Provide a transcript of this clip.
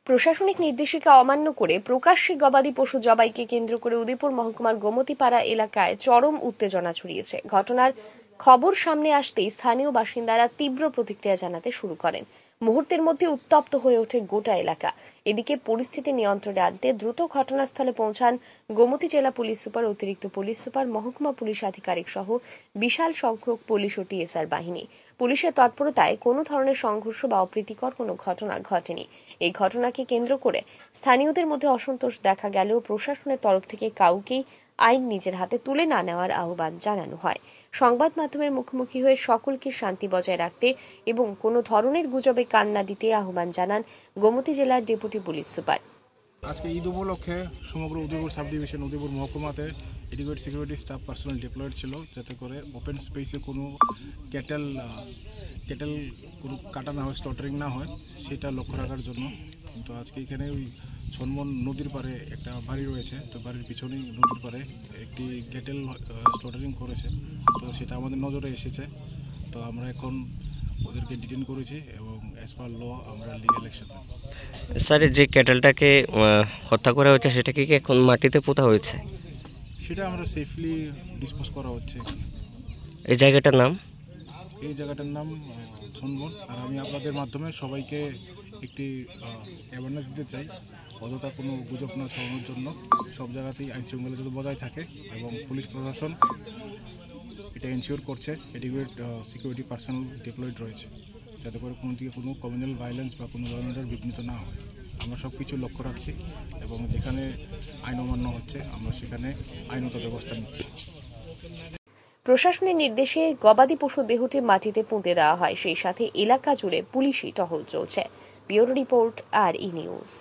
প্রশাসনিক নির্দেশিকা অমান্য করে প্রকাশ্যে গবাদি পশু জবাইকে কেন্দ্র করে উদয়পুর মহকুমার গোমতীপাড়া এলাকায় চরম উত্তেজনা ছড়িয়েছে। ঘটনার খবর সামনে আসতেই স্থানীয় বাসিন্দারা তীব্র প্রতিক্রিয়া জানাতে শুরু করেন। মুহূর্তের মধ্যে উত্তপ্ত হয়ে ওঠে গোটা এলাকা। এদিকে পরিস্থিতি নিয়ন্ত্রণে আনতে দ্রুত ঘটনাস্থলে পৌঁছান গোমতী জেলা পুলিশ সুপার, অতিরিক্ত পুলিশ সুপার, মহকুমা পুলিশ আধিকারিক সহ বিশাল সংখ্যক পুলিশ ও টিএসআর বাহিনী। পুলিশের তৎপরতায় কোনো ধরনের সংঘর্ষ বা অপ্রীতিকর কোনো ঘটনা ঘটেনি। এই ঘটনাকে কেন্দ্র করে স্থানীয়দের মধ্যে অসন্তোষ দেখা গেলেও প্রশাসনের তরফ থেকে কাউকেই আইন নিজের হাতে তুলে না নেওয়ার আহ্বান জানানো হয়। সংবাদ মাধ্যমের মুখোমুখি হয়ে সকলকে শান্তি বজায় রাখতে এবং কোনো ধরনের গুজবে কান না দিতে আহ্বান জানান গোমতী জেলার ডেপুটি পুলিশ সুপার। আজকে ঈদ উপলক্ষে সমগ্র উদয়পুর সাব ডিভিশন উদয়পুর মহকুমাতে adequate security staff personnel deployed ছিল, যাতে করে ওপেন স্পেসে কোনো ক্যাটেল কোনো কাটা না হয়, স্লটারিং না হয়, সেটা লক্ষ্য রাখার জন্য। তো আজকে এখানে ওই ছনমন নদীর পাড়ে একটা বাড়ি রয়েছে, তো বাড়ির পিছনেই নদীর পাড়ে একটি ক্যাটেল স্লটারিং করেছে। তো সেটা আমাদের নজরে এসেছে। তো আমরা এখন ওদেরকে ডিটেন করেছি এবং অ্যাজ পার ল আমরা লিগ্যাল অ্যাকশন নেব। স্যার, যে ক্যাটেলটাকে হত্যা করা হয়েছে সেটাকে কি এখন মাটিতে পোতা হয়েছে? সেটা আমরা সেফলি ডিসপোজ করা হচ্ছে। এই জায়গাটার নাম ছনবন। আর আমি আপনাদের মাধ্যমে সবাইকে একটি অ্যাওয়ারনেস দিতে চাই, অযথা কোনো গুজব না ছড়ানোর জন্য। সব জায়গাতেই আইন শৃঙ্খলা যাতে বজায় থাকে এবং পুলিশ প্রশাসন এটা এনশিওর করছে এডিকুয়েট সিকিউরিটি পার্সোনাল ডিপ্লয়েড রয়েছে, যাতে করে কোনো দিকে কোনো কমিউনাল ভায়োলেন্স বা কোনো ধরনের বিঘ্নিত না হয়। আমরা সব কিছু লক্ষ্য রাখছি এবং যেখানে আইন অমান্য হচ্ছে আমরা সেখানে আইনত ব্যবস্থা নিচ্ছি। প্রশাসনের নির্দেশে গবাদি পশু দেহটি মাটিতে পুঁতে দেওয়া হয়, সেই সাথে এলাকা জুড়ে পুলিশি টহল চলছে। Bureau report, RE news.